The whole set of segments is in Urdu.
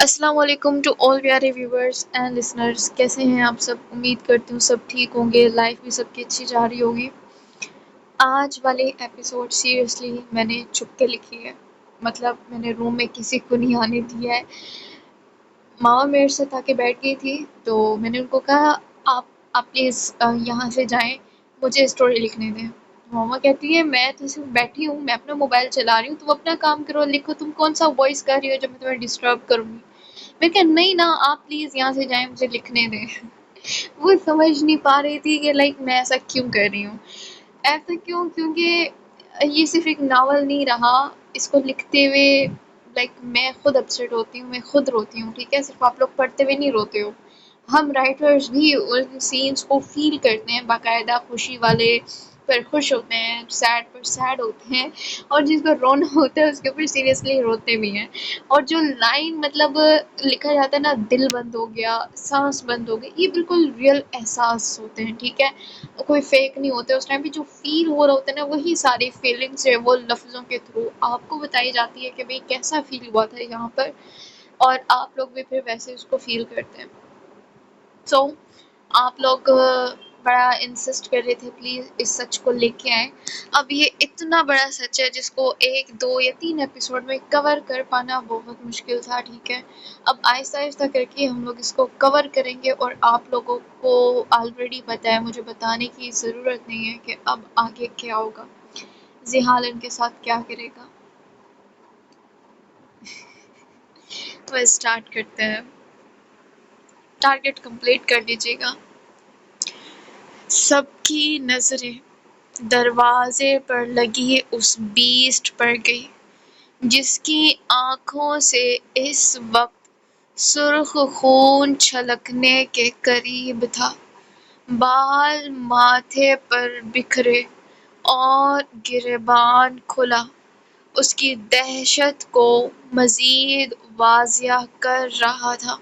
السلام علیکم ٹو آل پیارے ویورز اینڈ لسنرز، کیسے ہیں آپ سب؟ امید کرتی ہوں سب ٹھیک ہوں گے، لائف بھی سب کی اچھی جا رہی ہوگی۔ آج والے ایپیسوڈ سیریسلی میں نے چھپ کے لکھی ہے، مطلب میں نے روم میں کسی کو نہیں آنے دیا ہے۔ ماما میرے سے آ کے بیٹھ گئی تھی تو میں نے ان کو کہا آپ پلیز یہاں سے جائیں، مجھے اسٹوری لکھنے دیں۔ ماما کہتی ہے میں تو صرف بیٹھی ہوں، میں اپنا موبائل چلا رہی ہوں، تم اپنا کام کرو، لکھو، تم کون سا وائس کر رہی ہو جو میں تمہیں ڈسٹرب کروں گی؟ میں کہا نہیں نا، آپ پلیز یہاں سے جائیں، مجھے لکھنے دیں۔ وہ سمجھ نہیں پا رہی تھی کہ میں ایسا کیوں کر رہی ہوں۔ ایسا کیوں؟ کیونکہ یہ صرف ایک ناول نہیں رہا، اس کو لکھتے ہوئے میں خود اپسیٹ ہوتی ہوں، میں خود روتی ہوں، ٹھیک ہے؟ صرف آپ لوگ پڑھتے ہوئے نہیں روتے ہو، ہم رائٹرز بھی ان سینس کو فیل کرتے ہیں باقاعدہ، خوشی والے پر خوش ہوتے ہیں، سیڈ پر سیڈ ہوتے ہیں، اور جس پر رونا ہوتا ہے اس کے اوپر سیریسلی روتے بھی ہیں۔ اور جو لائن لکھا جاتا ہے نا، دل بند ہو گیا، سانس بند ہو گئی، یہ بالکل ریئل احساس ہوتے ہیں، ٹھیک ہے؟ کوئی فیک نہیں ہوتے، اس ٹائم پہ جو فیل ہو رہا ہوتا ہے نا، وہی ساری فیلنگس ہے وہ لفظوں کے تھرو آپ کو بتائی جاتی ہے کہ بھئی کیسا فیل ہوا تھا یہاں پر، اور آپ لوگ بھی پھر ویسے اس کو فیل کرتے ہیں۔ سو آپ لوگ بڑا انسسٹ کر رہے تھے پلیز اس سچ کو لے کے آئیں۔ اب یہ اتنا بڑا سچ ہے جس کو 1 2 یا 3 ایپیسوڈ میں کور کر پانا بہت مشکل تھا، ٹھیک ہے؟ اب آہستہ آہستہ کر کے ہم لوگ اس کو کور کریں گے، اور آپ لوگوں کو آلریڈی پتہ ہے، مجھے بتانے کی ضرورت نہیں ہے کہ اب آگے کیا ہوگا، زحال ان کے ساتھ کیا کرے گا۔ تو اسٹارٹ کرتے ہیں، ٹارگٹ کمپلیٹ کر لیجیے گا۔ سب کی نظریں دروازے پر لگی اس بیسٹ پر گئی جس کی آنکھوں سے اس وقت سرخ خون چھلکنے کے قریب تھا۔ بال ماتھے پر بکھرے اور گریبان کھلا اس کی دہشت کو مزید واضح کر رہا تھا۔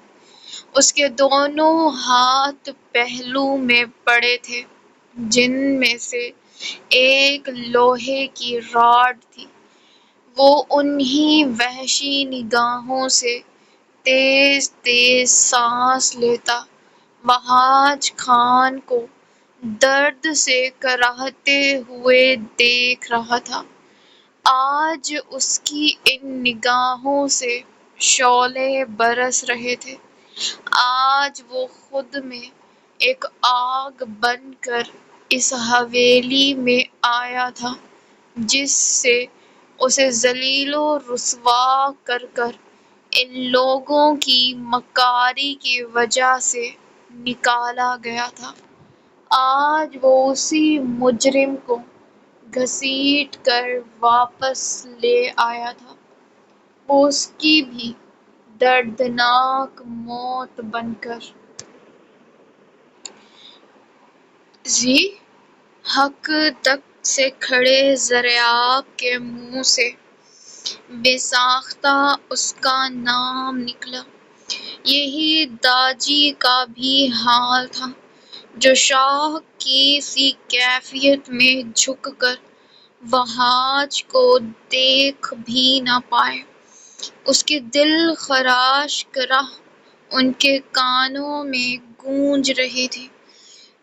اس کے دونوں ہاتھ پہلو میں پڑے تھے جن میں سے ایک لوہے کی راڈ تھی۔ وہ انہی وحشی نگاہوں سے تیز تیز سانس لیتا وحاج خان کو درد سے کراہتے ہوئے دیکھ رہا تھا۔ آج اس کی ان نگاہوں سے شعلے برس رہے تھے۔ آج وہ خود میں ایک آگ بن کر اس حویلی میں آیا تھا جس سے اسے ذلیل و رسوا کر کر ان لوگوں کی مکاری کی وجہ سے نکالا گیا تھا۔ آج وہ اسی مجرم کو گھسیٹ کر واپس لے آیا تھا، وہ اس کی بھی دردناک موت بن کر۔ ذی حق تک سے کھڑے ضریاب کے منہ سے بے ساختہ اس کا نام نکلا۔ یہی داجی کا بھی حال تھا جو شاہ کی سی کیفیت میں جھک کر وحاج کو دیکھ بھی نہ پائے۔ اس کی دل خراش کرہ ان کے کانوں میں گونج رہی تھی۔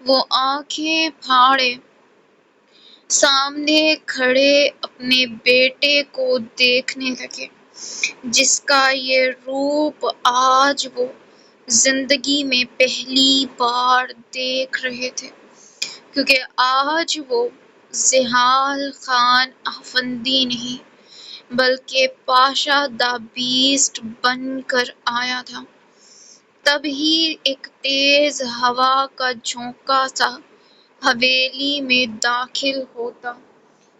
وہ آنکھیں پھاڑے سامنے کھڑے اپنے بیٹے کو دیکھنے لگے جس کا یہ روپ آج وہ زندگی میں پہلی بار دیکھ رہے تھے، کیونکہ آج وہ زحال خان افندی نہیں بلکہ پاشا دی بیسٹ بن کر آیا تھا۔ تبھی ایک تیز ہوا کا جھونکا سا حویلی میں داخل ہوتا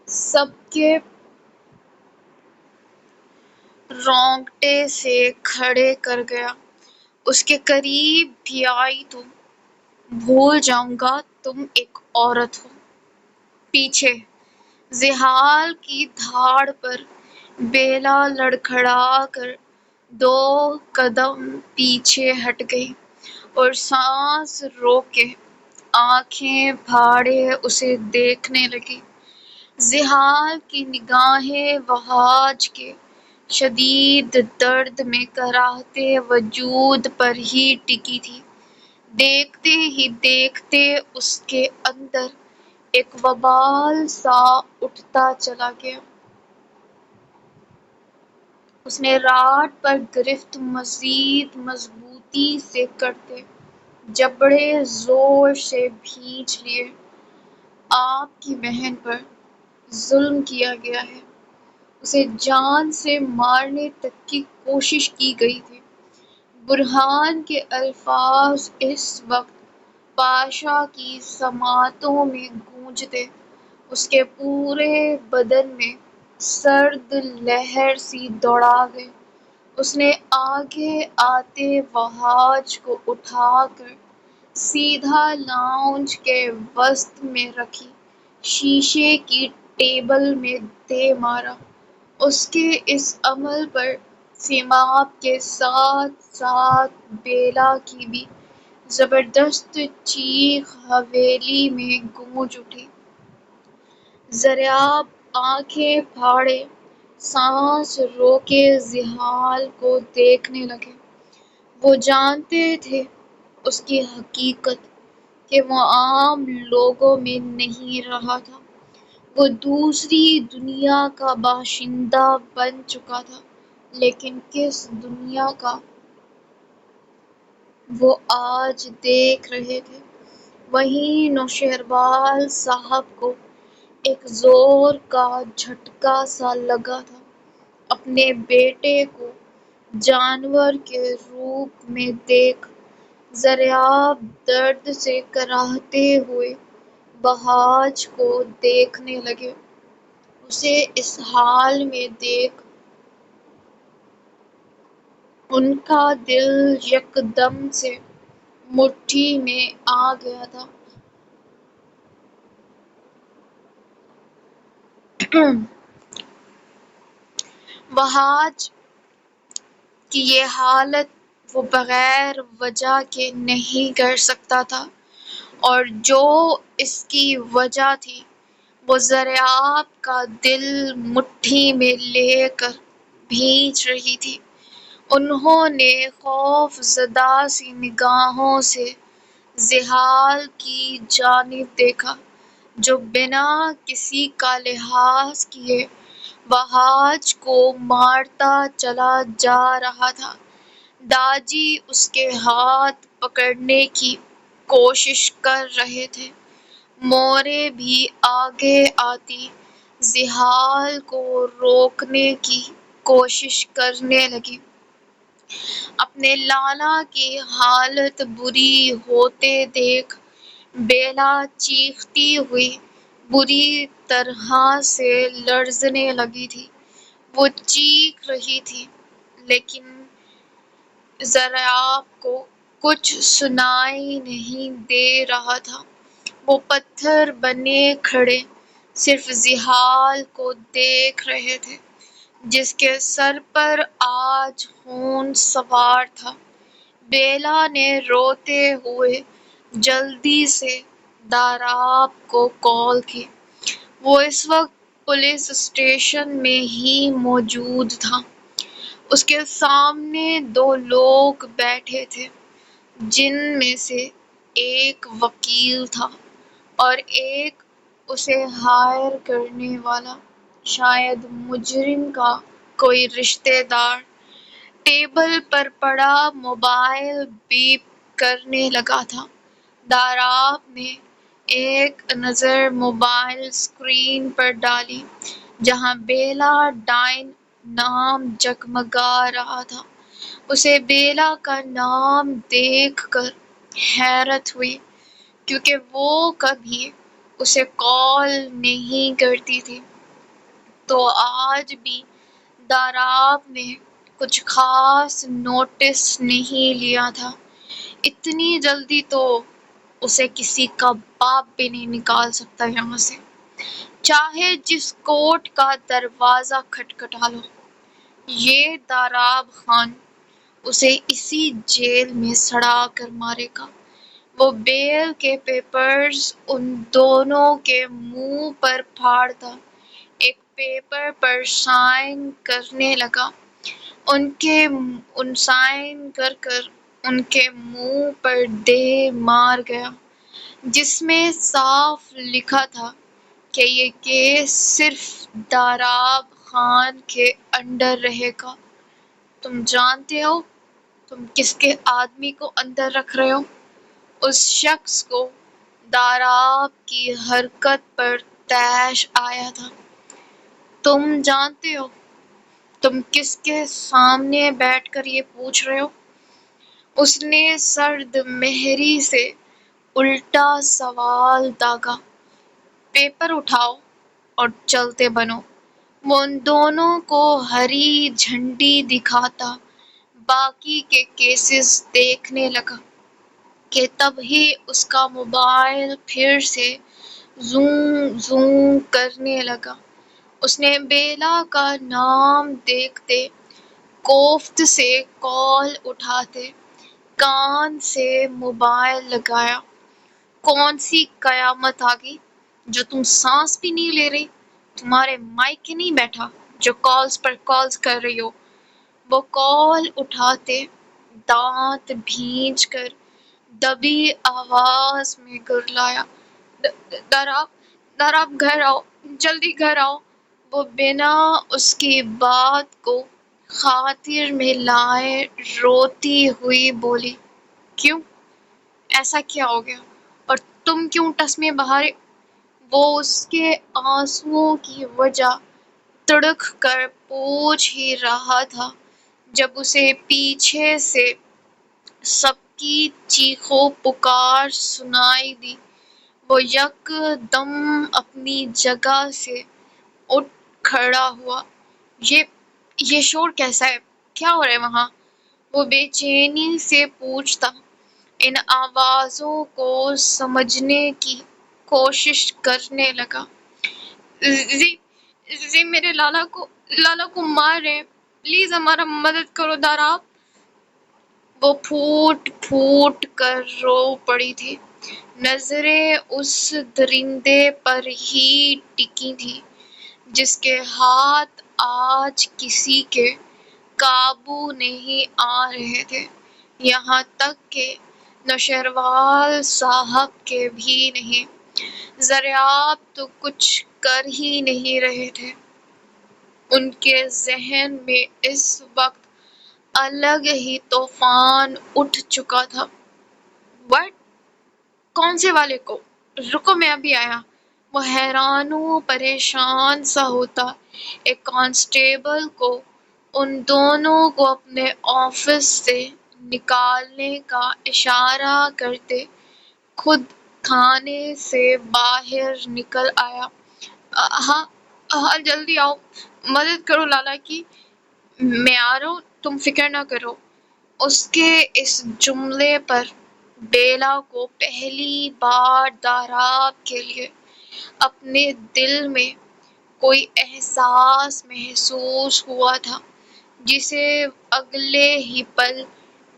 سب کے رونگٹے سے کھڑے کر گیا۔ اس کے قریب بھی آئی تو بھول جاؤں گا تم ایک عورت ہو۔ پیچھے زحال کی دھاڑ پر بیلا لڑکھڑا کر 2 قدم پیچھے ہٹ گئی اور سانس روکے آنکھیں پھاڑے اسے دیکھنے لگی۔ زحال کی نگاہیں وحاج کے شدید درد میں کراہتے وجود پر ہی ٹکی تھی۔ دیکھتے ہی دیکھتے اس کے اندر ایک وبال سا اٹھتا چلا گیا۔ اس نے راڈ پر گرفت مزید مضبوطی سے کرتے جبڑے زور سے کھینچ لیے۔ آپ کی بہن پر ظلم کیا گیا ہے، اسے جان سے مارنے تک کی کوشش کی گئی تھی۔ برہان کے الفاظ اس وقت پاشا کی سماعتوں میں گونجتے، اس کے پورے بدن میں سرد لہر سی دوڑا گئی۔ اس نے آگے آتے وحاج کو اٹھا کر سیدھا لاؤنج کے وسط میں رکھی شیشے کی ٹیبل میں دے مارا۔ اس کے اس عمل پر سیماب کے ساتھ ساتھ بیلا کی بھی زبردست چیخ حویلی میں گونج اٹھی۔ ضریاب آنکھیں پھاڑے سانس روکے ذیحال کو دیکھنے لگے۔ وہ جانتے تھے اس کی حقیقت، کہ وہ عام لوگوں میں نہیں رہا تھا، وہ دوسری دنیا کا باشندہ بن چکا تھا، لیکن کس دنیا کا، وہ آج دیکھ رہے تھے۔ وہیں نوشہروال صاحب کو ایک زور کا جھٹکا سا لگا تھا۔ اپنے بیٹے کو جانور کے روپ میں دیکھ ضریاب درد سے کراہتے ہوئے وحاج کو دیکھنے لگے۔ اسے اس حال میں دیکھ ان کا دل یکدم سے مٹھی میں آ گیا تھا۔ وحاج کی یہ حالت وہ بغیر وجہ کے نہیں کر سکتا تھا، اور جو اس کی وجہ تھی وہ ضریاب کا دل مٹھی میں لے کر بھینچ رہی تھی۔ انہوں نے خوف زدہ سی نگاہوں سے ذیحال کی جانب دیکھا، جو بنا کسی کا لحاظ کیے وحاج کو مارتا چلا جا رہا تھا۔ داجی اس کے ہاتھ پکڑنے کی کوشش کر رہے تھے۔ موریں بھی آگے آتی ذیحال کو روکنے کی کوشش کرنے لگیں۔ اپنے لالا کی حالت بری ہوتے دیکھ بیلا چیختی ہوئی بری طرح سے لرزنے لگی تھی۔ وہ چیخ رہی تھی، لیکن ضریاب کو کچھ سنائی نہیں دے رہا تھا۔ وہ پتھر بنے کھڑے صرف ذیحال کو دیکھ رہے تھے، جس کے سر پر آج خون سوار تھا۔ بیلا نے روتے ہوئے جلدی سے داراب کو کال کی۔ وہ اس وقت پولیس اسٹیشن میں ہی موجود تھا۔ اس کے سامنے دو لوگ بیٹھے تھے، جن میں سے ایک وکیل تھا اور ایک اسے ہائر کرنے والا، شاید مجرم کا کوئی رشتہ دار۔ ٹیبل پر پڑا موبائل بیپ کرنے لگا تھا۔ داراب نے ایک نظر موبائل اسکرین پر ڈالی، جہاں بیلا ڈائن نام جگمگا رہا تھا۔ اسے بیلا کا نام دیکھ کر حیرت ہوئی، کیونکہ وہ کبھی اسے کال نہیں کرتی تھی۔ تو آج بھی داراب نے کچھ خاص نوٹس نہیں لیا تھا۔ اتنی جلدی تو اسے کسی کا باپ بھی نہیں نکال سکتا یہاں سے، چاہے جس کورٹ کا دروازہ کھٹکھٹا لو۔ یہ داراب خان اسے اسی جیل میں سڑا کر مارے گا۔ وہ بیل کے پیپرز ان دونوں کے منہ پر پھاڑتا ایک پیپر پر سائن کرنے لگا۔ ان کے ان سائن کر کر ان کے منہ پر دے مار گیا، جس میں صاف لکھا تھا کہ یہ کیس صرف داراب خان کے انڈر رہے گا۔ تم جانتے ہو تم کس کے آدمی کو اندر رکھ رہے ہو؟ اس شخص کو داراب کی حرکت پر طیش آیا تھا۔ تم جانتے ہو تم کس کے سامنے بیٹھ کر یہ پوچھ رہے ہو؟ اس نے سرد مہری سے الٹا سوال داغا۔ پیپر اٹھاؤ اور چلتے بنو۔ وہ ان دونوں کو ہری جھنڈی دکھاتا باقی کے کیسز دیکھنے لگا کہ تب ہی اس کا موبائل پھر سے زوں زوں کرنے لگا۔ اس نے بیلا کا نام دیکھتے کوفت سے کال اٹھاتے کان سے موبائل لگایا۔ کون سی قیامت آ گئی جو تم سانس بھی نہیں لے رہی؟ تمہارے مائک نہیں بیٹھا جو کالز پر کالز کر رہی ہو؟ وہ کال اٹھاتے دانت بھینچ کر دبی آواز میں گرلایا، داراب داراب گھر آؤ، جلدی گھر آؤ۔ وہ بنا اس کی بات کو خاطر میں لائے روتی ہوئی بولی، کیوں؟ ایسا کیا ہو گیا اور تم کیوں ٹسمے بہارے؟ وہ اس کے آنسوؤں کی وجہ تڑک کر پوچھ ہی رہا تھا جب اسے پیچھے سے سب کی چیخو پکار سنائی دی۔ وہ یک دم اپنی جگہ سے اٹھ کھڑا ہوا۔ یہ شور کیسا ہے؟ کیا ہو رہا ہے وہاں؟ وہ بے چینی سے پوچھتا، ان آوازوں کو سمجھنے کی کوشش کرنے لگا۔ زی میرے لالا کو مار رہے ہیں، پلیز ہمارا مدد کرو داراب۔ وہ پھوٹ پھوٹ کر رو پڑی تھی، نظریں اس درندے پر ہی ٹکی تھیں جس کے ہاتھ آج کسی کے قابو نہیں آ رہے تھے، یہاں تک کہ نوشیروان صاحب کے بھی نہیں۔ دریاب تو کچھ کر ہی نہیں رہے تھے۔ ان کے ذہن میں اس وقت الگ ہی طوفان اٹھ چکا تھا۔ واٹ؟ کون سے والے کو؟ رکو میں ابھی آیا۔ وہ حیران و پریشان سا ہوتا ایک کانسٹیبل کو ان دونوں کو اپنے آفس سے نکالنے کا اشارہ کرتے خود کھانے سے باہر نکل آیا۔ ہاں ہاں جلدی آؤ، مدد کرو لالا کی۔ میں آ رہا ہوں، تم فکر نہ کرو۔ اس کے اس جملے پر بیلا کو پہلی بار داراب کے لیے اپنے دل میں کوئی احساس محسوس ہوا تھا جسے اگلے ہی پل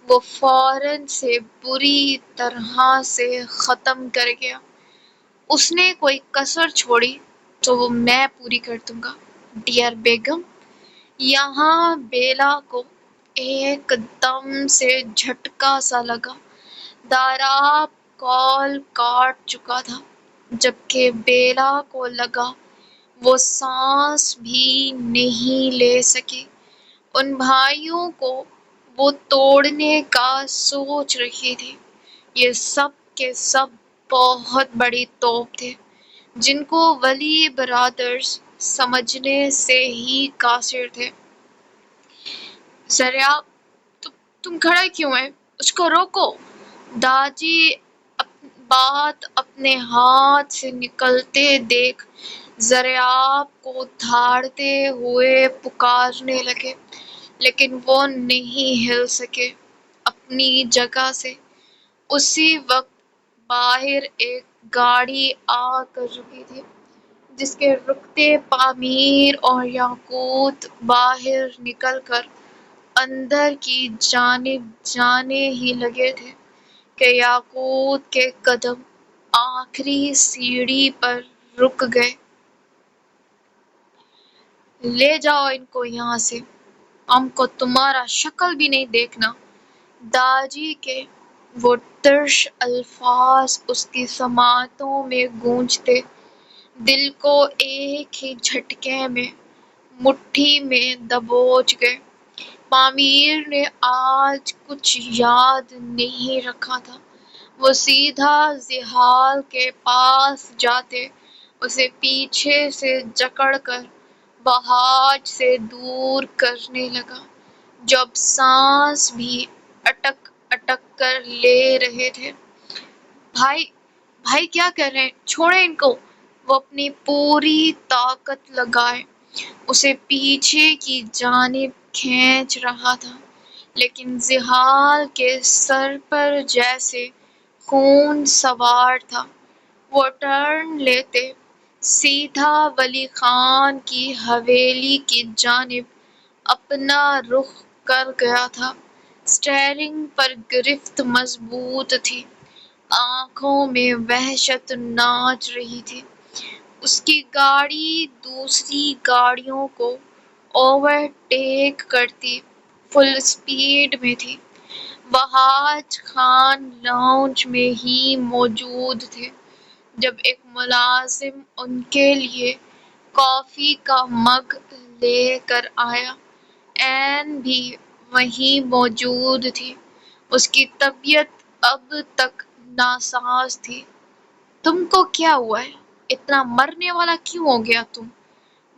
وہ فوراً سے بری طرح سے ختم کر گیا۔ اس نے کوئی کسر چھوڑی تو وہ میں پوری کر دوں گا ڈیئر بیگم۔ یہاں بیلا کو ایک دم سے جھٹکا سا لگا۔ داراب کال کاٹ چکا تھا، جبکہ بیلا کو لگا وہ سانس بھی نہیں لے سکی۔ ان بھائیوں کو وہ توڑنے کا سوچ رہی تھی۔ یہ سب کے سب بہت بڑی توپ تھے جن کو ولی برادرز سمجھنے سے ہی قاصر تھے۔ دریاب تم کھڑا کیوں ہے؟ اس کو روکو۔ داجی بات اپنے ہاتھ سے نکلتے دیکھ دریاب کو دھاڑتے ہوئے پکارنے لگے، لیکن وہ نہیں ہل سکے اپنی جگہ سے۔ اسی وقت باہر ایک گاڑی آ کر رکی تھی جس کے رکتے پامیر اور یاقوت باہر نکل کر اندر کی جانب جانے ہی لگے تھے کہ یاقوت کے قدم آخری سیڑھی پر رک گئے۔ لے جاؤ ان کو یہاں سے، ہم کو تمہارا شکل بھی نہیں دیکھنا۔ داجی کے وہ ترش الفاظ اس کی سماعتوں میں گونجتے دل کو ایک ہی جھٹکے میں مٹھی میں دبوچ گئے۔ معمر نے آج کچھ یاد نہیں رکھا تھا۔ وہ سیدھا زحال کے پاس جاتے اسے پیچھے سے جکڑ کر بہاج سے دور کرنے لگا، جو اب سانس بھی اٹک اٹک کر لے رہے تھے۔ بھائی بھائی کیا کر رہے ہیں؟ چھوڑیں ان کو۔ وہ اپنی پوری طاقت لگائے اسے پیچھے کی جانب کھینچ رہا تھا، لیکن زحال کے سر پر جیسے خون سوار تھا۔ وہ ٹرن لیتے سیدھا ولی خان کی حویلی کی جانب اپنا رخ کر گیا تھا۔ اسٹیئرنگ پر گرفت مضبوط تھی، آنکھوں میں وحشت ناچ رہی تھی۔ اس کی گاڑی دوسری گاڑیوں کو اوور ٹیک کرتی فل اسپیڈ میں تھی۔ بہاج خان لاؤنج میں ہی موجود تھے جب ایک ملازم ان کے لیے کافی کا مگ لے کر آیا۔ این بھی وہیں موجود تھی۔ اس کی طبیعت اب تک ناساز تھی۔ تم کو کیا ہوا ہے؟ اتنا مرنے والا کیوں ہو گیا تم؟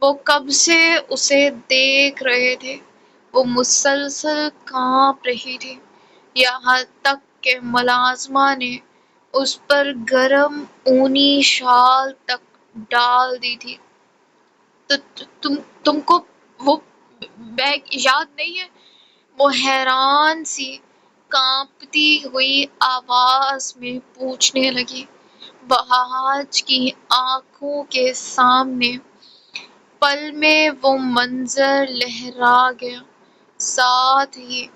وہ کب سے اسے دیکھ رہے تھے۔ وہ مسلسل کانپ رہی تھی، یہاں تک کہ ملازمہ نے اس پر گرم اونی شال تک ڈال دی تھی۔ تم کو وہ بیگ یاد نہیں ہے؟ وہ حیران سی کانپتی ہوئی آواز میں پوچھنے لگی۔ بہاج کی آنکھوں کے سامنے پل میں وہ منظر لہرا گیا، ساتھ ہی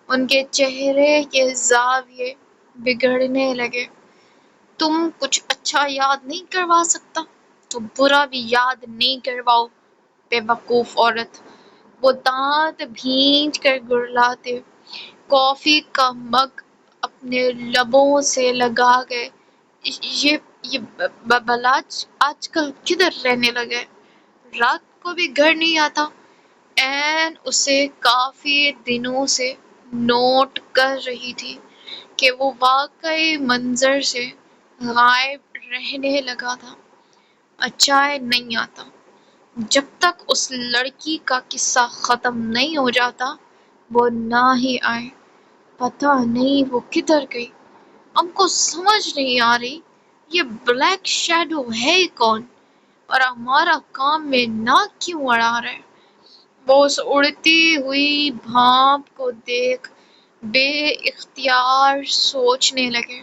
ان کے چہرے کے زاویے بگڑنے لگے۔ تم کچھ اچھا یاد نہیں کروا سکتا تو برا بھی یاد نہیں کرواؤ، بے وقوف عورت۔ وہ دانت بھینچ کر گرلاتے کافی کا مگ اپنے لبوں سے لگا گئے۔ یہ بلاج آج کل کدھر رہنے لگا ہے؟ رات کو بھی گھر نہیں آتا؟ این اسے کافی دنوں سے نوٹ کر رہی تھی کہ وہ واقعی منظر سے غائب رہنے لگا تھا۔ اچائے نہیں آتا۔ جب تک اس لڑکی کا قصہ ختم نہیں ہو جاتا وہ نہ ہی آئے۔ پتہ نہیں وہ کدھر گئی۔ ہم کو سمجھ نہیں آ رہی یہ بلیک شیڈو ہے کون، اور ہمارا کام میں ناک کیوں اڑا رہا ہے؟ وہ اس اڑتی ہوئی بھاپ کو دیکھ بے اختیار سوچنے لگے۔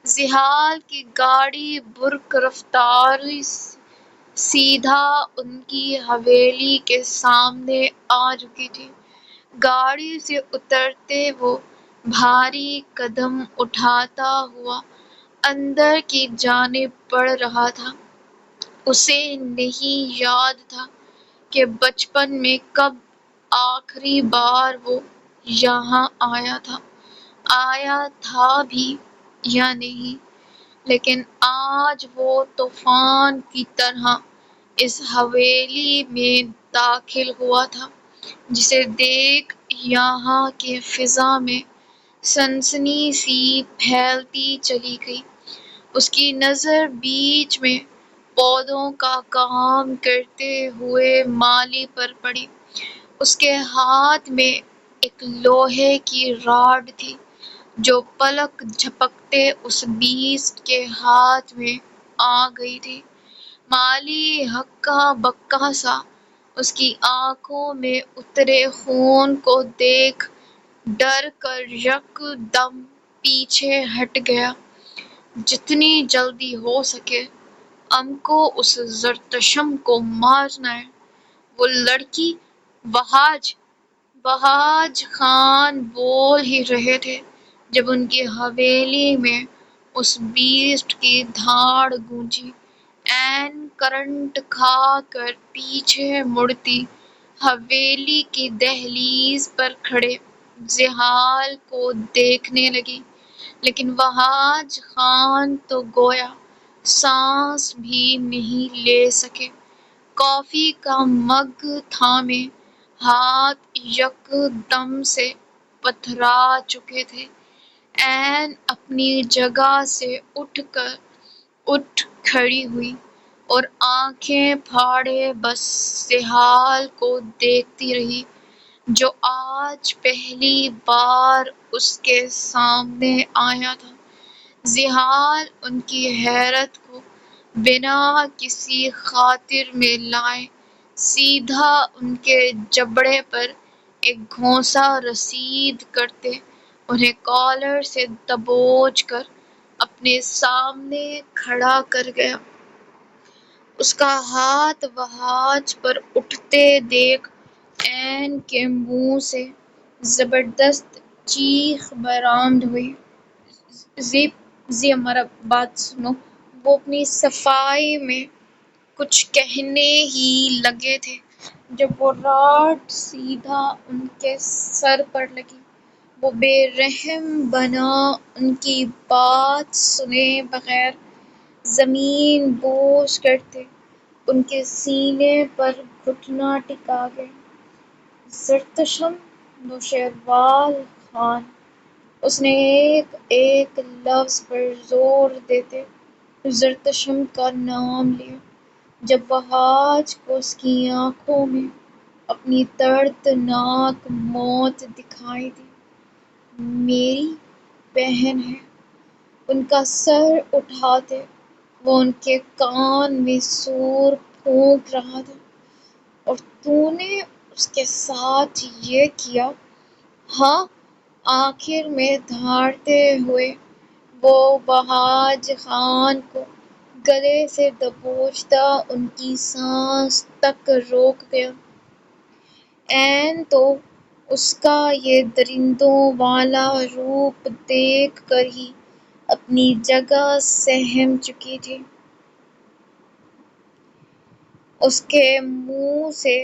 زحال کی گاڑی برق رفتاری سیدھا ان کی حویلی کے سامنے آ چکی تھی۔ گاڑی سے اترتے وہ بھاری قدم اٹھاتا ہوا اندر کی جانب بڑھ رہا تھا۔ اسے نہیں یاد تھا کہ بچپن میں کب آخری بار وہ یہاں آیا تھا بھی یا نہیں، لیکن آج وہ طوفان کی طرح اس حویلی میں داخل ہوا تھا، جسے دیکھ یہاں کی فضا میں سنسنی سی پھیلتی چلی گئی۔ اس کی نظر بیچ میں پودوں کا کام کرتے ہوئے مالی پر پڑی۔ اس کے ہاتھ میں ایک لوہے کی راڈ تھی جو پلک جھپکتے اس بیسٹ کے ہاتھ میں آ گئی تھی۔ مالی ہکا بکا سا اس کی آنکھوں میں اترے خون کو دیکھ ڈر کر یک دم پیچھے ہٹ گیا۔ جتنی جلدی ہو سکے ہم کو اس زرتشم کو مارنا ہے۔ وہ لڑکی بہاج خان بول ہی رہے تھے جب ان کی حویلی میں اس بیسٹ کی دھاڑ گونجی۔ این کرنٹ کھا کر پیچھے مڑتی حویلی کی دہلیز پر کھڑے زحال کو دیکھنے لگی، لیکن وہاج خان تو گویا سانس بھی نہیں لے سکے۔ کافی کا مگ تھامے ہاتھ یک دم سے پتھرا چکے تھے۔ عین اپنی جگہ سے اٹھ کھڑی ہوئی اور آنکھیں پھاڑے بس زحال کو دیکھتی رہی، جو آج پہلی بار اس کے سامنے آیا تھا۔ زحال ان کی حیرت کو بنا کسی خاطر میں لائے سیدھا ان کے جبڑے پر ایک گھونسا رسید کرتے انہیں کالر سے دبوچ کر اپنے سامنے کھڑا کر گیا۔ اس کا ہاتھ وہاج پر اٹھتے دیکھ عین کے منہ سے زبردست چیخ برآمد ہوئی۔ زی ہمارا بات سنو۔ وہ اپنی صفائی میں کچھ کہنے ہی لگے تھے جب وہ راڈ سیدھا ان کے سر پر لگی۔ وہ بے رحم بنا ان کی بات سنے بغیر زمین بوس کرتے ان کے سینے پر گھٹنا ٹکا گئے۔ زرتشم نوشیروان خان، اس نے ایک ایک لفظ پر زور دیتے زرتشم کا نام لیا۔ جب وہاج کو اس کی آنکھوں میں اپنی دردناک موت دکھائی دی۔ میری بہن ہے، ان کا سر اٹھاتے وہ ان کے کان میں سور پھونک رہا تھا۔ اور تو نے اس کے ساتھ یہ کیا؟ ہاں، آخر میں دھاڑتے ہوئے وہ وہاج خان کو گلے سے دبوچتا ان کی سانس تک روک گیا۔ عین تو اس کا یہ درندوں والا روپ دیکھ کر ہی اپنی جگہ سہم چکی تھی۔ اس کے منہ سے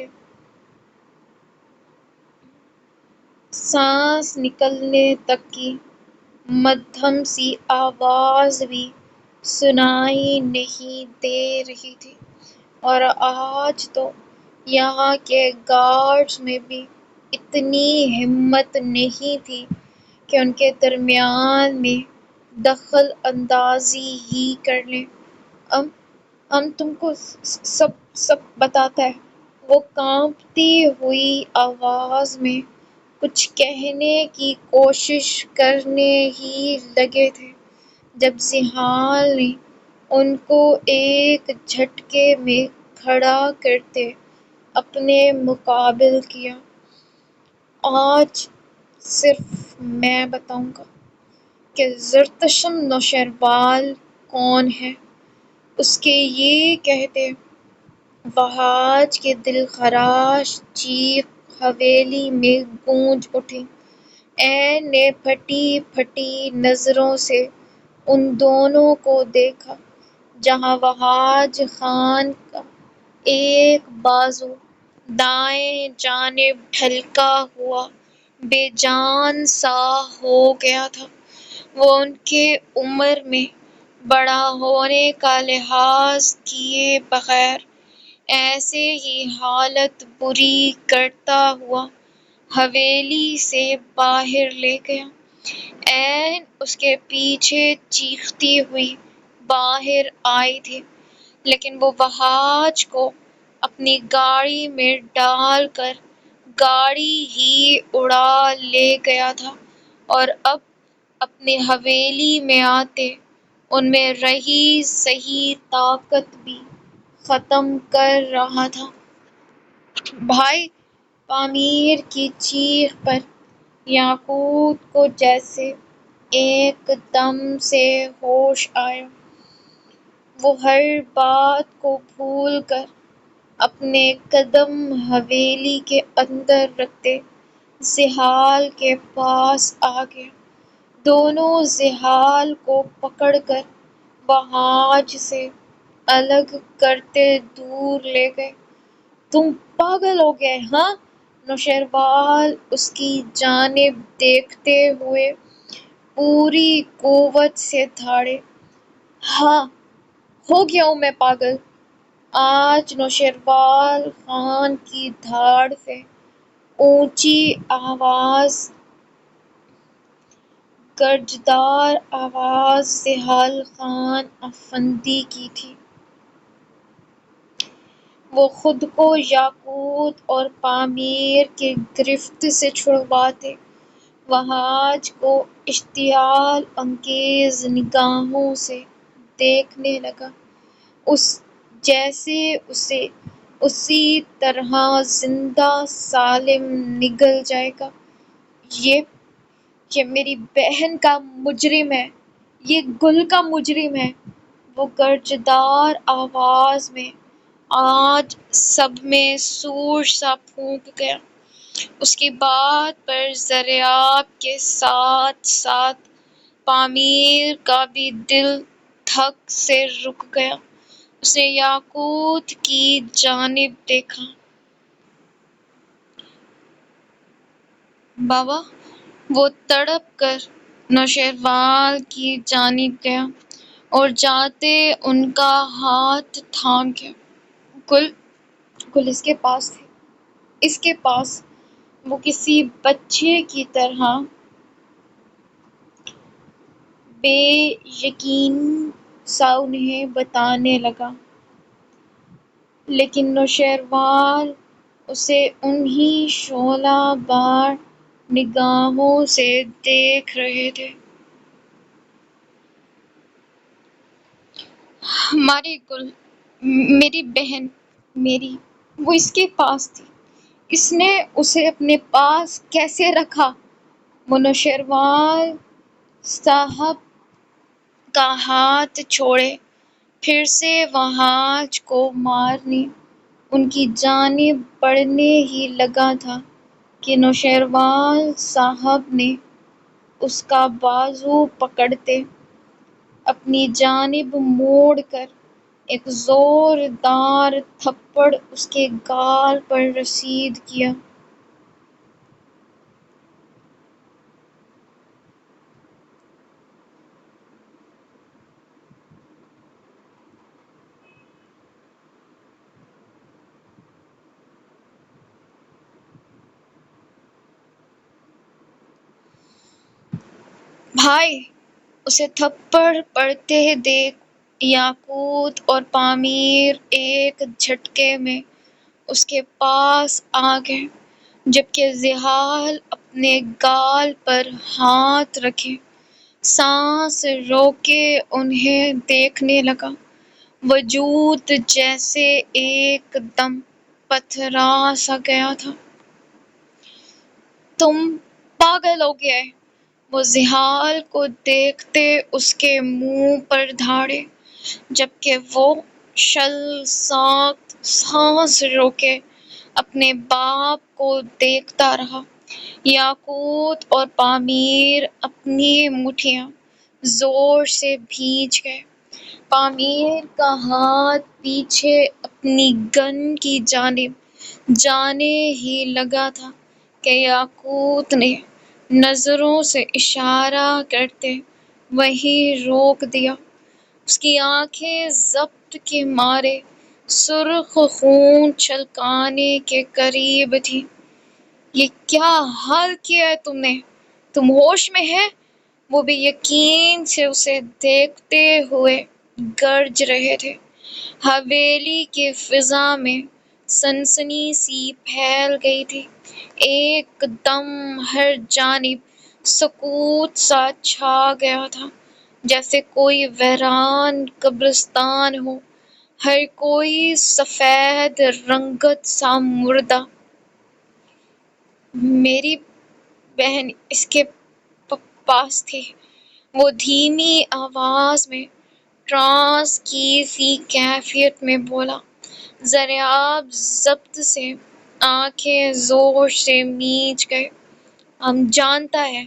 سانس نکلنے تک کی مدھم سی آواز بھی سنائی نہیں دے رہی تھی، اور آج تو یہاں کے گارڈز میں بھی اتنی ہمت نہیں تھی کہ ان کے درمیان میں دخل اندازی ہی کر لیں۔ ہم تم کو سب بتاتا ہے۔ وہ کانپتی ہوئی آواز میں کچھ کہنے کی کوشش کرنے ہی لگے تھے جب زحال نے ان کو ایک جھٹکے میں کھڑا کرتے اپنے مقابل کیا۔ آج صرف میں بتاؤں گا کہ زرتشم نوشیروان کون ہے۔ اس کے یہ کہتے وہاج کی دلخراش چیخ حویلی میں گونج اٹھی۔ عین نے پھٹی پھٹی نظروں سے ان دونوں کو دیکھا، جہاں وہاج خان کا ایک بازو دائیں جانب ڈھلکا ہوا بے جان سا ہو گیا تھا۔ وہ ان کے عمر میں بڑا ہونے کا لحاظ کیے بغیر ایسے ہی حالت بری کرتا ہوا حویلی سے باہر لے گیا۔ عین اس کے پیچھے چیختی ہوئی باہر آئی تھی، لیکن وہ وہاج کو اپنی گاڑی میں ڈال کر گاڑی ہی اڑا لے گیا تھا اور اب اپنی حویلی میں آتے ان میں رہی سہی طاقت بھی ختم کر رہا تھا۔ بھائی پامیر کی چیخ پر یاقوت کو جیسے ایک دم سے ہوش آیا۔ وہ ہر بات کو بھول کر اپنے قدم حویلی کے اندر رکھتے زحال کے پاس آ گیا۔ دونوں زحال کو پکڑ کر وہاج سے الگ کرتے دور لے گئے۔ تم پاگل ہو گئے ہاں؟ نوشیروال اس کی جانب دیکھتے ہوئے پوری قوت سے دھاڑے۔ ہاں، ہو گیا ہوں میں پاگل۔ آج نوشیروال خان کی دھاڑ سے اونچی آواز، گرجدار آواز زحال خان افندی کی تھی۔ وہ خود کو یاقوت اور پامیر کی گرفت سے چھڑواتے وہاج کو اشتعال انگیز نگاہوں سے دیکھنے لگا، جیسے اسے اسی طرح زندہ سالم نگل جائے گا۔ یہ میری بہن کا مجرم ہے، یہ گل کا مجرم ہے، وہ گرجدار آواز میں آج سب میں سور سا پھونک گیا۔ اس کی بات پر ضریاب کے ساتھ ساتھ پامیر کا بھی دل دھک سے رک گیا۔ اس نے یاقوت کی جانب دیکھا۔ بابا! وہ تڑپ کر نوشیروال کی جانب گیا اور جاتے ان کا ہاتھ تھام گیا۔ گل اس کے پاس تھی، اس کے پاس۔ وہ کسی بچے کی طرح بے یقین سا انہیں بتانے لگا، لیکن نوشیروال اسے انہی شعلہ بار نگاہوں سے دیکھ رہے تھے۔ ہماری گل، میری بہن، میری، وہ اس کے پاس تھی، اس نے اسے اپنے پاس کیسے رکھا؟ وہ نوشیروال صاحب کا ہاتھ چھوڑے پھر سے وہاج کو مارنے ان کی جانب بڑھنے ہی لگا تھا کہ نوشیروال صاحب نے اس کا بازو پکڑتے اپنی جانب موڑ کر ایک زوردار تھپڑ اس کے گال پر رسید کیا۔ بھائی! اسے تھپڑ پڑتے دیکھ یاقوت اور پامیر ایک جھٹکے میں اس کے پاس آ گئے، جبکہ زحال اپنے گال پر ہاتھ رکھے سانس روکے انہیں دیکھنے لگا۔ وجود جیسے ایک دم پتھرا سا گیا تھا۔ تم پاگل ہو گئے؟ وہ زحال کو دیکھتے اس کے منہ پر دھاڑے، جبکہ وہ شرمساکت سانس روکے اپنے باپ کو دیکھتا رہا۔ یاقوت اور پامیر اپنی مٹھیاں زور سے بھینچ گئے۔ پامیر کا ہاتھ پیچھے اپنی گن کی جانب جانے ہی لگا تھا کہ یاقوت نے نظروں سے اشارہ کرتے وہیں روک دیا۔ اس کی آنکھیں ضبط کے مارے سرخ خون چھلکانے کے قریب تھیں۔ یہ کیا حال کیا ہے تم نے؟ تم ہوش میں ہے؟ وہ بے یقین سے اسے دیکھتے ہوئے گرج رہے تھے۔ حویلی کی فضا میں سنسنی سی پھیل گئی تھی۔ ایک دم ہر جانب سکوت سا چھا گیا تھا، جیسے کوئی ویران قبرستان ہو، ہر کوئی سفید رنگت سا مردہ۔ میری بہن اس کے پاس تھی، وہ دھیمی آواز میں ٹرانس کی سی کیفیت میں بولا۔ ضریاب ضبط سے آنکھیں زور سے میچ گئے۔ ہم جانتا ہے۔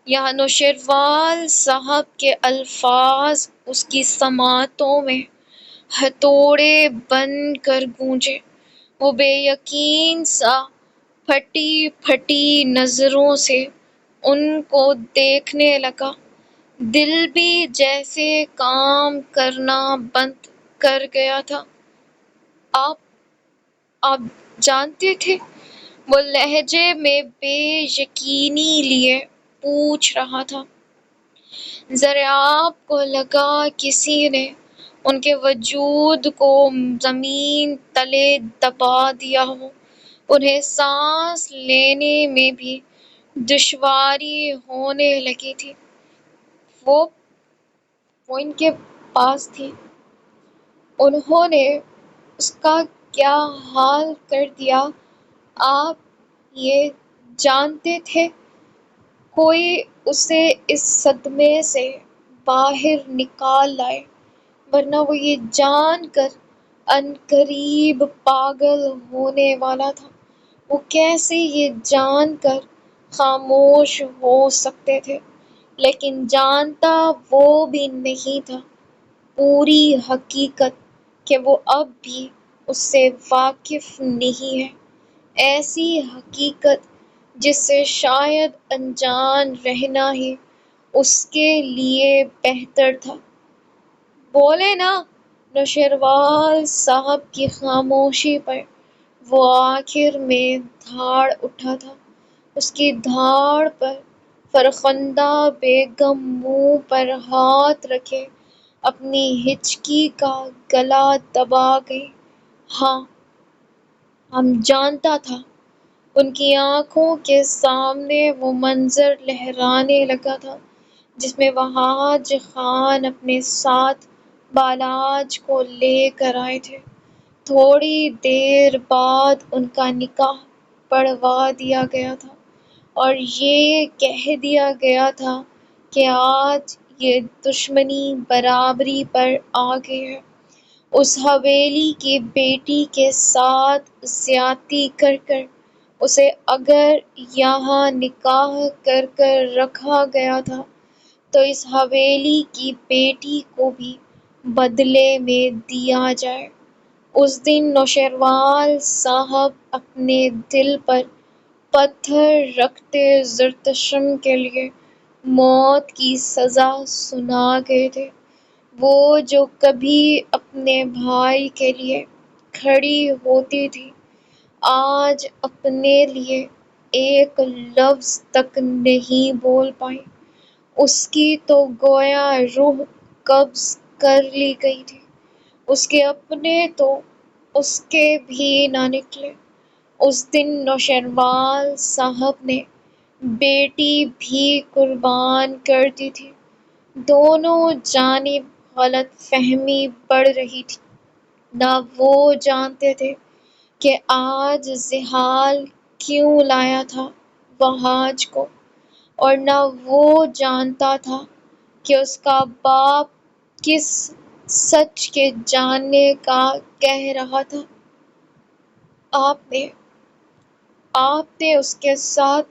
یہاں نوشیروال صاحب کے الفاظ اس کی سماعتوں میں ہتھوڑے بن کر گونجے۔ وہ بے یقین سا پھٹی پھٹی نظروں سے ان کو دیکھنے لگا، دل بھی جیسے کام کرنا بند کر گیا تھا۔ آپ آپ جانتے تھے؟ وہ لہجے میں بے یقینی لیے پوچھ رہا تھا۔ ذرا آپ کو لگا کسی نے ان کے وجود کو زمین تلے دبا دیا ہو، انہیں سانس لینے میں بھی دشواری ہونے لگی تھی۔ وہ ان کے پاس تھی، انہوں نے اس کا کیا حال کر دیا۔ آپ یہ جانتے تھے کوئی اسے اس صدمے سے باہر نکال لائے، ورنہ وہ یہ جان کر عنقریب پاگل ہونے والا تھا۔ وہ کیسے یہ جان کر خاموش ہو سکتے تھے؟ لیکن جانتا وہ بھی نہیں تھا پوری حقیقت کہ وہ اب بھی اس سے واقف نہیں ہے، ایسی حقیقت جس سے شاید انجان رہنا ہی اس کے لیے بہتر تھا۔ بولے نا! نوشیروان صاحب کی خاموشی پر وہ آخر میں دھاڑ اٹھا تھا۔ اس کی دھاڑ پر فرخندہ بیگم منہ پر ہاتھ رکھے اپنی ہچکی کا گلا دبا گئی۔ ہاں، ہم جانتا تھا۔ ان کی آنکھوں کے سامنے وہ منظر لہرانے لگا تھا جس میں وہاج خان اپنے ساتھ بالاج کو لے کر آئے تھے۔ تھوڑی دیر بعد ان کا نکاح پڑھوا دیا گیا تھا اور یہ کہہ دیا گیا تھا کہ آج یہ دشمنی برابری پر آ گئی ہے۔ اس حویلی کی بیٹی کے ساتھ زیادتی کر کر اسے اگر یہاں نکاح کر کر رکھا گیا تھا تو اس حویلی کی بیٹی کو بھی بدلے میں دیا جائے۔ اس دن نوشیروان صاحب اپنے دل پر پتھر رکھتے زرتشت کے لیے موت کی سزا سنا گئے تھے۔ وہ جو کبھی اپنے بھائی کے لیے کھڑی ہوتی تھی، آج اپنے لیے ایک لفظ تک نہیں بول پائی۔ اس کی تو گویا روح قبض کر لی گئی تھی۔ اس کے اپنے تو اس کے بھی نہ نکلے۔ اس دن نوشیروان صاحب نے بیٹی بھی قربان کر دی تھی۔ دونوں جانب غلط فہمی بڑھ رہی تھی۔ نہ وہ جانتے تھے کہ آج زحال کیوں لایا تھا وہاج کو، اور نہ وہ جانتا تھا کہ اس کا باپ کس سچ کے جاننے کا کہہ رہا تھا۔ آپ نے اس کے ساتھ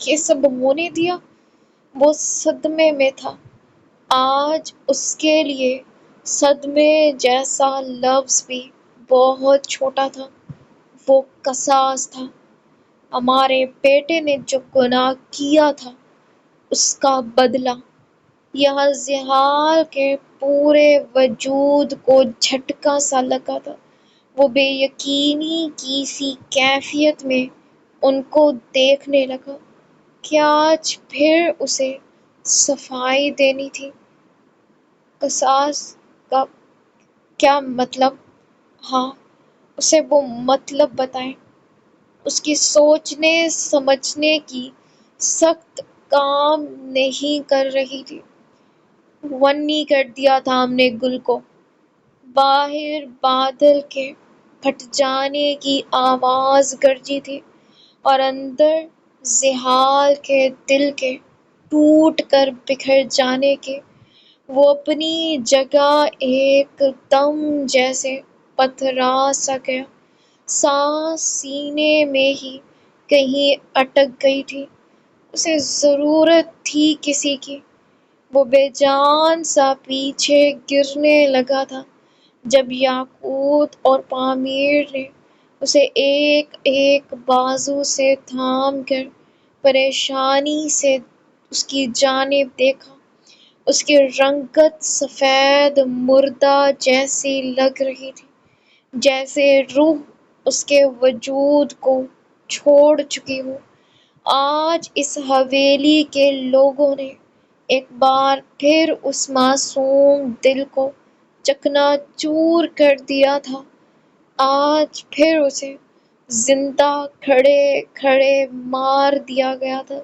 یہ سب ہونے دیا؟ وہ صدمے میں تھا۔ آج اس کے لیے صدمے جیسا لفظ بھی بہت چھوٹا تھا۔ وہ قصاص تھا۔ ہمارے بیٹے نے جو گناہ کیا تھا اس کا بدلہ۔ یہاں زحال کے پورے وجود کو جھٹکا سا لگا تھا۔ وہ بے یقینی کی سی کیفیت میں ان کو دیکھنے لگا۔ کیا آج پھر اسے صفائی دینی تھی؟ قصاص کا کیا مطلب؟ ہاں، اسے وہ مطلب بتائیں۔ اس کی سوچنے سمجھنے کی سخت کام نہیں کر رہی تھی۔ ونی کر دیا تھا ہم نے گل کو۔ باہر بادل کے پھٹ جانے کی آواز گرجی تھی اور اندر زحال کے دل کے ٹوٹ کر بکھر جانے کے۔ وہ اپنی جگہ ایک دم جیسے پتھرا سا گیا۔ سانس سینے میں ہی کہیں اٹک گئی تھی۔ اسے ضرورت تھی کسی کی۔ وہ بے جان سا پیچھے گرنے لگا تھا جب یاقوت اور پامیر نے اسے ایک ایک بازو سے تھام کر پریشانی سے اس کی جانب دیکھا۔ اس کی رنگت سفید مردہ جیسی لگ رہی تھی، جیسے روح اس کے وجود کو چھوڑ چکی ہو۔ آج اس حویلی کے لوگوں نے ایک بار پھر اس معصوم دل کو چکنا چور کر دیا تھا۔ آج پھر اسے زندہ کھڑے کھڑے مار دیا گیا تھا۔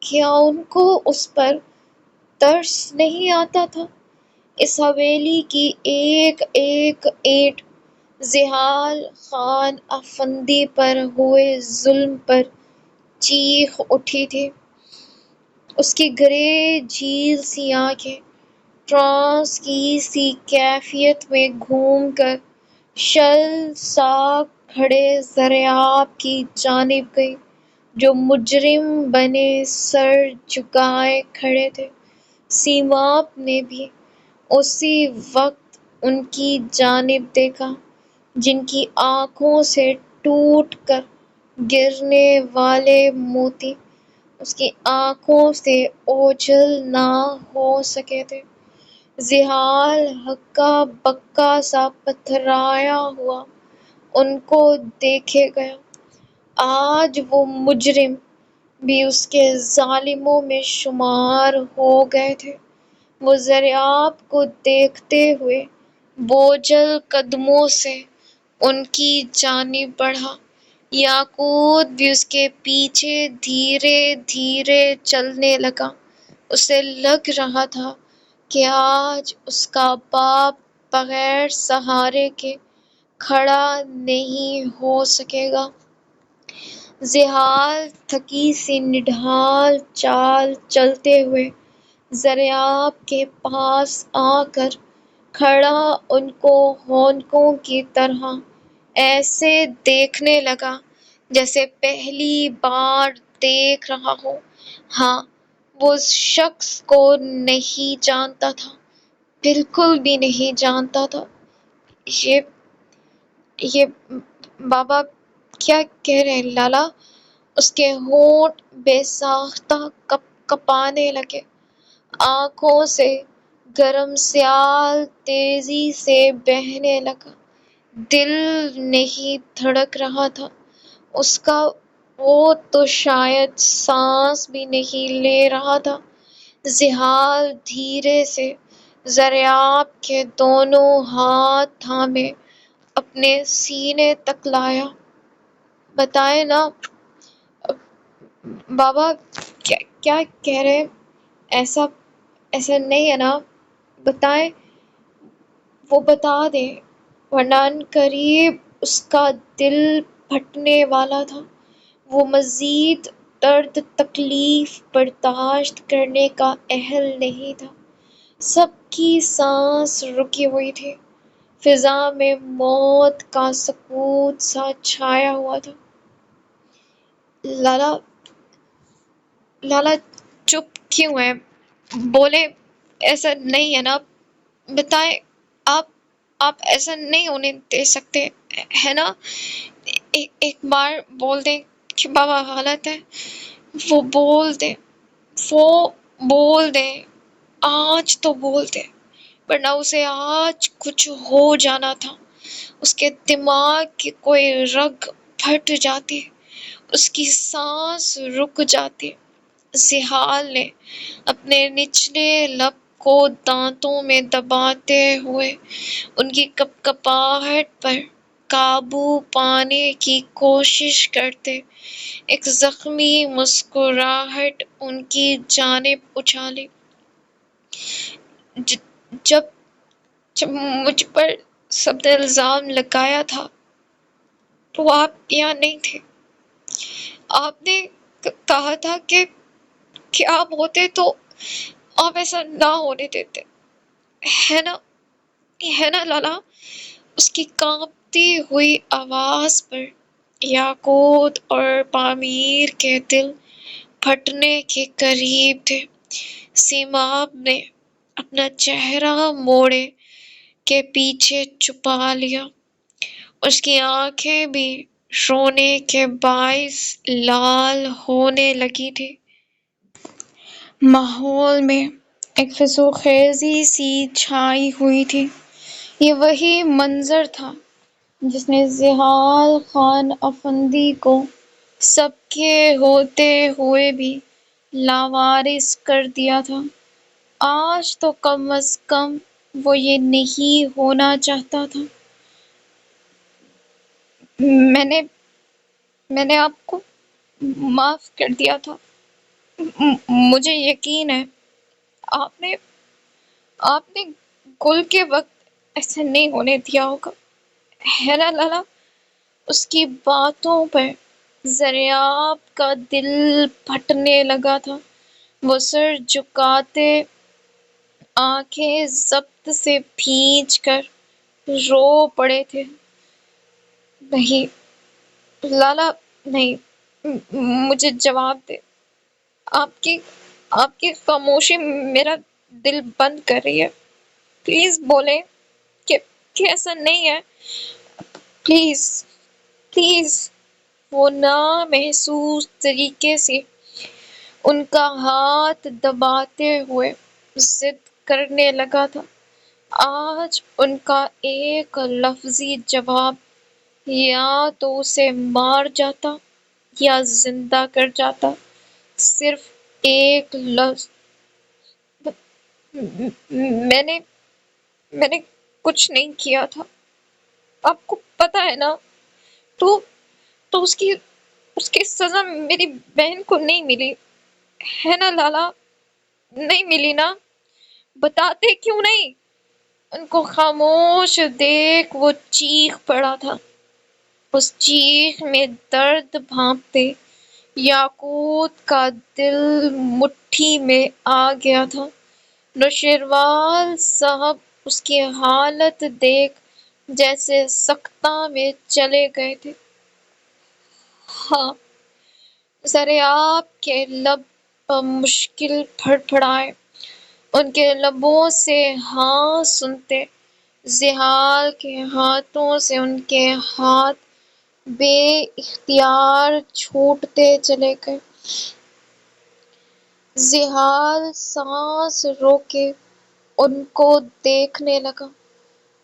کیا ان کو اس پر ترس نہیں آتا تھا؟ اس حویلی کی ایک ایک اینٹ ذیحال خان افندی پر ہوئے ظلم پر چیخ اٹھی تھی۔ اس کی گرے جھیل سی آنکھیں ٹرانس کی سی کیفیت میں گھوم کر شرمسار کھڑے ضریاب کی جانب گئی، جو مجرم بنے سر جھکائے کھڑے تھے۔ سیماب نے بھی اسی وقت ان کی جانب دیکھا، جن کی آنکھوں سے ٹوٹ کر گرنے والے موتی اس کی آنکھوں سے اوجھل نہ ہو سکے تھے۔ ذیحال ہکا بکا سا پتھرایا ہوا ان کو دیکھے گیا۔ آج وہ مجرم بھی اس کے ظالموں میں شمار ہو گئے تھے۔ وہ ضریاب کو دیکھتے ہوئے بوجھل قدموں سے ان کی جانب بڑھا۔ یاقوت بھی اس کے پیچھے دھیرے دھیرے چلنے لگا۔ اسے لگ رہا تھا کہ آج اس کا باپ بغیر سہارے کے کھڑا نہیں ہو سکے گا۔ ذیحال تھکی سی نڈھال چال چلتے ہوئے ضریاب کے پاس آ کر کھڑا ان کو ہونکوں کی طرح ایسے دیکھنے لگا جیسے پہلی بار دیکھ رہا ہو۔ ہاں، وہ اس شخص کو نہیں جانتا تھا، بالکل بھی نہیں جانتا تھا۔ یہ بابا کیا کہہ رہے ہیں لالا؟ اس کے ہونٹ بے ساختہ کپ کپانے لگے، آنکھوں سے گرم سیال تیزی سے بہنے لگا۔ دل نہیں دھڑک رہا تھا اس کا، وہ تو شاید سانس بھی نہیں لے رہا تھا۔ ذیحال دھیرے سے ضریاب کے دونوں ہاتھ تھامے اپنے سینے تک لایا۔ بتائیں نا بابا، کیا کہہ رہے ہیں؟ ایسا نہیں ہے نا؟ بتائیں، وہ بتا دیں، ورنہ عنقریب اس کا دل پھٹنے والا تھا۔ وہ مزید درد تکلیف برداشت کرنے کا اہل نہیں تھا۔ سب کی سانس رکی ہوئی تھی، فضا میں موت کا سکوت سا چھایا ہوا تھا۔ لالا چپ کیوں ہیں؟ بولیں، ایسا نہیں ہے نا؟ بتائیں، آپ ایسا نہیں ہونے دے سکتے، ہے نا؟ ایک بار بول دیں کہ بابا غلط ہے، وہ بول دیں، آج تو بول دیں، ورنہ اسے آج کچھ ہو جانا تھا۔ اس کے دماغ کی کوئی رگ پھٹ جاتی، اس کی سانس رک جاتی۔ ذیحال نے اپنے نچلے لب کو دانتوں میں دباتے ہوئے ان کی کپکپاہٹ پر قابو پانے کی کوشش کرتے ایک زخمی مسکراہٹ ان کی جانب اچھالی۔ جب مجھ پر سب نے الزام لگایا تھا تو آپ یہاں نہیں تھے۔ آپ نے کہا تھا کہ آپ ہوتے تو آپ ایسا نہ ہونے دیتے، ہے نا لالا؟ اس کی کانپتی ہوئی آواز پر یاقوت اور پامیر کے دل پھٹنے کے قریب تھے۔ سیماب نے اپنا چہرہ موڑے کے پیچھے چھپا لیا۔ اس کی آنکھیں بھی رونے کے باعث لال ہونے لگی تھی۔ ماحول میں ایک فسوخیزی سی چھائی ہوئی تھی۔ یہ وہی منظر تھا جس نے زحال خان افندی کو سب کے ہوتے ہوئے بھی لاوارث کر دیا تھا۔ آج تو کم از کم وہ یہ نہیں ہونا چاہتا تھا۔ میں نے آپ کو معاف کر دیا تھا۔ مجھے یقین ہے آپ نے گل کے وقت ایسا نہیں ہونے دیا ہوگا، ہے نا لالا؟ اس کی باتوں پر زریاب کا دل پھٹنے لگا تھا۔ وہ سر جھکاتے آنکھیں ضبط سے بھیج کر رو پڑے تھے۔ نہیں لالا، نہیں، مجھے جواب دے۔ آپ کی خاموشی میرا دل بند کر رہی ہے۔ پلیز بولیں کہ ایسا نہیں ہے، پلیز پلیز۔ وہ نامحسوس طریقے سے ان کا ہاتھ دباتے ہوئے ضد کرنے لگا تھا۔ آج ان کا ایک لفظی جواب یا تو اسے مار جاتا یا زندہ کر جاتا۔ صرف ایک لفظ، میں نے کچھ نہیں کیا تھا، آپ کو پتا ہے نا؟ تو اس کی سزا میری بہن کو نہیں ملی، ہے نا لالا؟ نہیں ملی نا؟ بتاتے کیوں نہیں؟ ان کو خاموش دیکھ وہ چیخ پڑا تھا۔ اس چیخ میں درد بھانپتے یاقوت کا دل مٹھی میں آ گیا تھا۔ نوشیروال صاحب اس کی حالت دیکھ جیسے سکتہ میں چلے گئے تھے۔ ہاں، زریاب کے لب بمشکل پھڑپڑائے۔ ان کے لبوں سے ہاں سنتے زحال کے ہاتھوں سے ان کے ہاتھ بے اختیار چھوٹتے چلے گئے۔ زحال سانس روکے ان کو دیکھنے لگا۔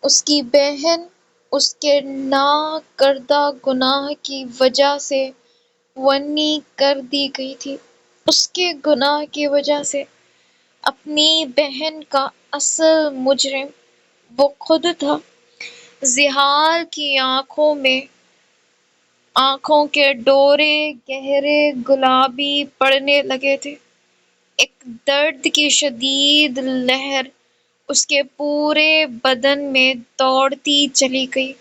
اس کی بہن اس کے نا کردہ گناہ کی وجہ سے منع کر دی گئی تھی۔ اس کے گناہ کی وجہ سے اپنی بہن کا اصل مجرم وہ خود تھا۔ زحال کی آنکھوں کے ڈورے گہرے گلابی پڑنے لگے تھے۔ ایک درد کی شدید لہر اس کے پورے بدن میں دوڑتی چلی گئی۔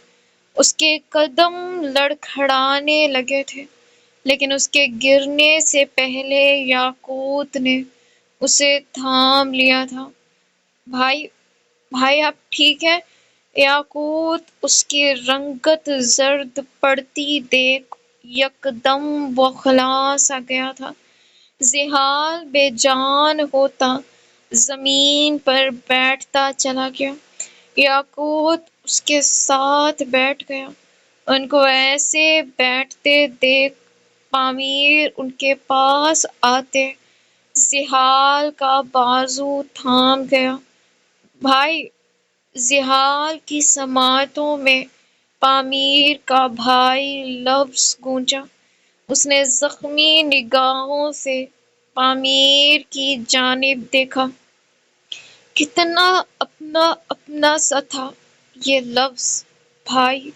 اس کے قدم لڑکھڑانے لگے تھے، لیکن اس کے گرنے سے پہلے یاقوت نے اسے تھام لیا تھا۔ بھائی آپ ٹھیک ہیں؟ یاقوت اس کی رنگت زرد پڑتی دیکھ یکدم بوکھلا سا گیا تھا۔ زحال بے جان ہوتا زمین پر بیٹھتا چلا گیا۔ یاقوت اس کے ساتھ بیٹھ گیا۔ ان کو ایسے بیٹھتے دیکھ پامیر ان کے پاس آتے زحال کا بازو تھام گیا۔ بھائی! زحال کی سماعتوں میں پامیر کا بھائی لفظ گونجا۔ اس نے زخمی نگاہوں سے پامیر کی جانب دیکھا۔ کتنا اپنا سا تھا یہ لفظ، بھائی،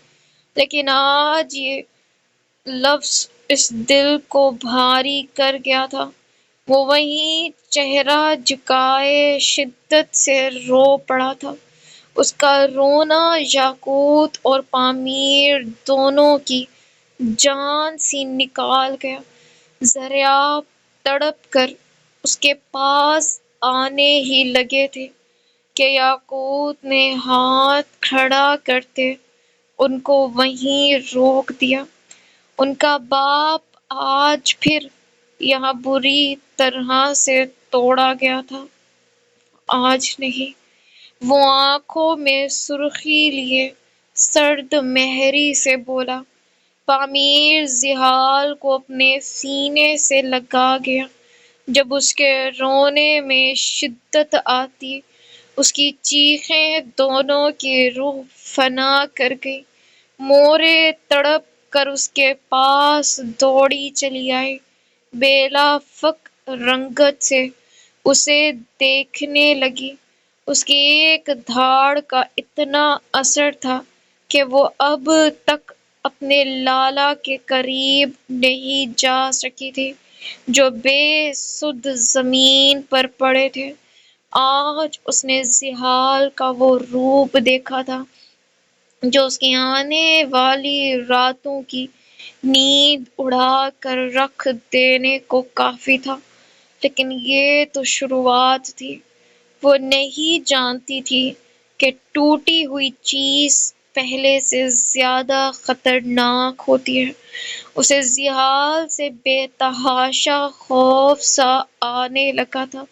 لیکن آج یہ لفظ اس دل کو بھاری کر گیا تھا۔ وہ وہیں چہرہ جھکائے شدت سے رو پڑا تھا۔ اس کا رونا یاقوت اور پامیر دونوں کی جان سی نکال گیا۔ زریاب تڑپ کر اس کے پاس آنے ہی لگے تھے کہ یاقوت نے ہاتھ کھڑا کرتے ان کو وہیں روک دیا۔ ان کا باپ آج پھر یہاں بری طرح سے توڑا گیا تھا۔ آج نہیں۔ وہ آنکھوں میں سرخی لیے سرد مہری سے بولا۔ پامیر زحال کو اپنے سینے سے لگا گیا۔ جب اس کے رونے میں شدت آتی، اس کی چیخیں دونوں کی روح فنا کر گئی۔ مورے تڑپ کر اس کے پاس دوڑی چلی آئی، بیلا فک رنگت سے اسے دیکھنے لگی۔ اس کی ایک دھاڑ کا اتنا اثر تھا کہ وہ اب تک اپنے لالا کے قریب نہیں جا سکی تھی جو بے سدھ زمین پر پڑے تھے۔ آج اس نے زحال کا وہ روپ دیکھا تھا جو اس کی آنے والی راتوں کی نیند اڑا کر رکھ دینے کو کافی تھا، لیکن یہ تو شروعات تھی۔ وہ نہیں جانتی تھی کہ ٹوٹی ہوئی چیز پہلے سے زیادہ خطرناک ہوتی ہے۔ اسے زحال سے بے تحاشا خوف سا آنے لگا تھا۔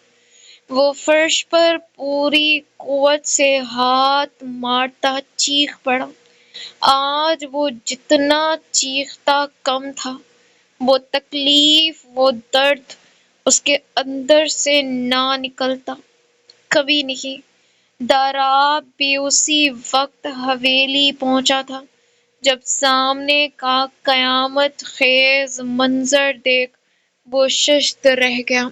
وہ فرش پر پوری قوت سے ہاتھ مارتا چیخ پڑا۔ آج وہ جتنا چیختا کم تھا۔ وہ تکلیف، وہ درد اس کے اندر سے نہ نکلتا، کبھی نہیں۔ داراب بھی اسی وقت حویلی پہنچا تھا جب سامنے کا قیامت خیز منظر دیکھ وہ ششدر رہ گیا۔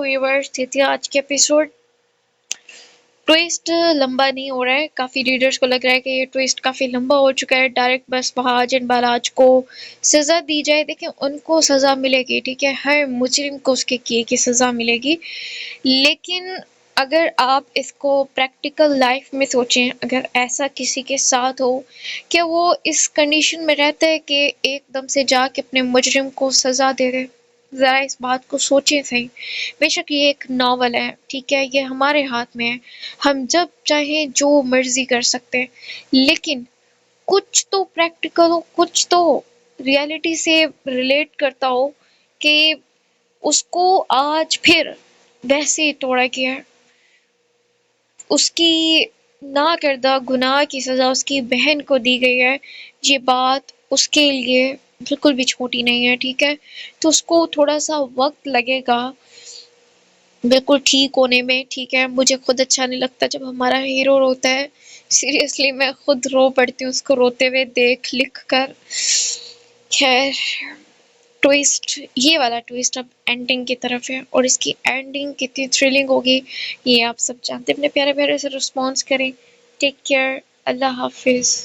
ویورز، یہ تھی آج کے ایپیسوڈ۔ ٹویسٹ لمبا نہیں ہو رہا ہے، کافی ریڈرز کو لگ رہا ہے کہ یہ ٹویسٹ کافی لمبا ہو چکا ہے، ڈائریکٹ بس مہاجن بالاج کو سزا دی جائے۔ دیکھیں، ان کو سزا ملے گی، ٹھیک ہے، ہر مجرم کو اس کے کیے کی سزا ملے گی، لیکن اگر آپ اس کو پریکٹیکل لائف میں سوچیں، اگر ایسا کسی کے ساتھ ہو کہ وہ اس کنڈیشن میں رہتا ہے کہ ایک دم سے جا کے اپنے مجرم کو سزا دے دے، ذرا اس بات کو سوچیں صحیح۔ بے شک یہ ایک ناول ہے، ٹھیک ہے، یہ ہمارے ہاتھ میں ہے، ہم جب چاہیں جو مرضی کر سکتے ہیں، لیکن کچھ تو پریکٹیکل ہو، کچھ تو ریالٹی سے ریلیٹ کرتا ہو کہ اس کو آج پھر ویسے ہی توڑا گیا ہے۔ اس کی نہ کردہ گناہ کی سزا اس کی بہن کو دی گئی ہے، یہ بات اس کے لیے بالکل بھی چھوٹی نہیں ہے، ٹھیک ہے، تو اس کو تھوڑا سا وقت لگے گا بالکل ٹھیک ہونے میں، ٹھیک ہے۔ مجھے خود اچھا نہیں لگتا جب ہمارا ہیرو روتا ہے، سیریسلی میں خود رو پڑتی ہوں اس کو روتے ہوئے دیکھ لکھ کر۔ خیر، ٹویسٹ، یہ والا ٹویسٹ اب اینڈنگ کی طرف ہے، اور اس کی اینڈنگ کتنی تھرلنگ ہوگی یہ آپ سب جانتے ہیں۔ اپنے پیارے پیارے سے رسپانس کریں۔ ٹیک کیئر، اللہ حافظ۔